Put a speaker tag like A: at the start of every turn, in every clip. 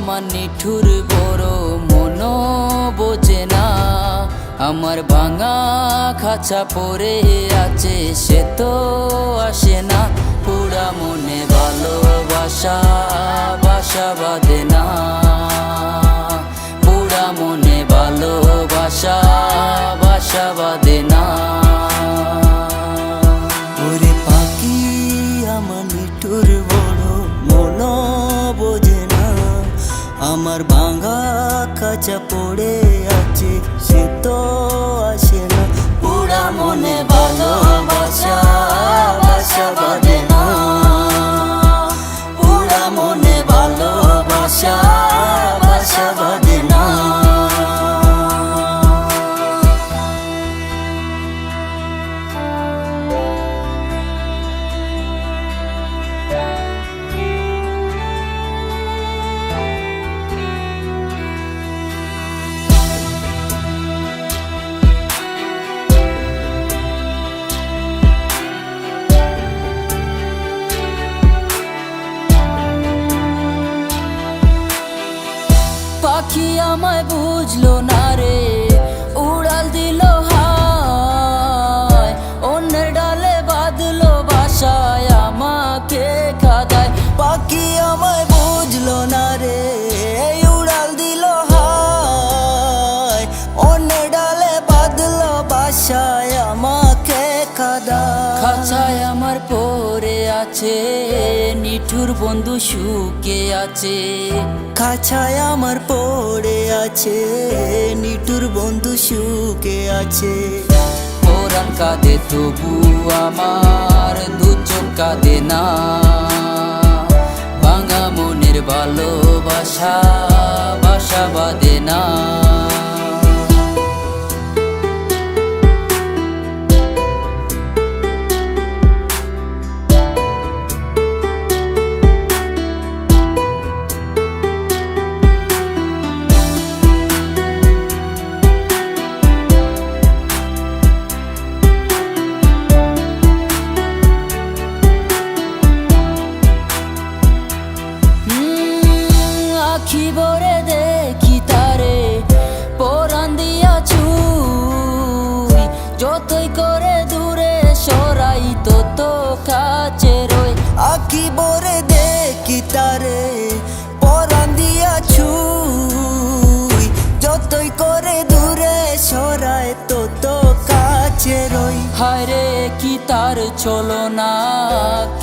A: আমার নিঠুর বড় মন বোঝে না, আমার ভাঙা খাঁচা পড়ে আছে সে তো আসে না। পুরা মনে ভালোবাসা বাসা বাঁধে না, পুরা মনে ভালোবাসা বাসা বাঁধে না।
B: ওরে পাখি আমার নিঠুর বড় মন বোঝে না, আমার ভাঙা খাঁচা পড়ে আছে সে তো আসে না।
A: পুরা মনে ভালোবাসা বাসা বাঁধে না, পুরা মনে ভালোবাসা বাসা বাঁধে না। পাখি আমায় বুঝলো না রে, উড়াল দিল হায়, অন্যের ডালে বাঁধলো বাসায় আমাকে খাদায়।
B: পাখি আমায় বুঝলো না রে, উড়াল দিল হায়, অন্য ডালে বাঁধলো বাসায় আমাকে কাদায়।
A: খাঁচায় আমার পড়ে আছে নিঠুর বন্ধু সুখে আছে,
B: খাঁচায় আমার পড়ে আছে নিঠুর বন্ধু সুখে আছে।
A: পরাণ কাঁদে তবু আমার দু চোখ কাঁদে না, ভাঙা মনের ভালোবাসা বাসা বাঁধে না। আখি ভরে দেখি তারে পরাণ দিয়া ছুঁই, যতই করে দূরে সরাই তত কাছে রই।
B: আখি ভরে দেখি তারে পরাণ দিয়া ছুঁই, যতই করে দূরে সরায় তত কাছে রই।
A: হায় রে কি তার চলো না,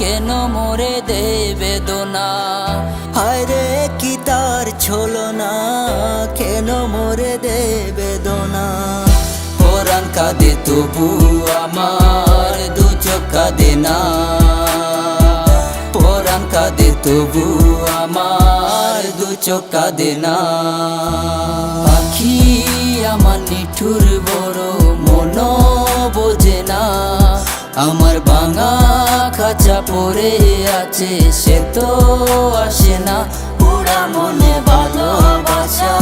A: কেন মোরে দে বেদনা।
B: হায় রে কি তার ছলো না, কেন মোরে দে বেদনা।
A: পরাণ কাঁদে তবু আমার দু চোখ কাঁদে না, পরাণ কাঁদে তবু আমার দু চোখ কাঁদে না। পাখি আমার নিঠুর বড় মন বোঝে না, আমার ভাঙা খাঁচা পড়ে আছে সে তো আসে না। পুরা মনে ভালোবাসা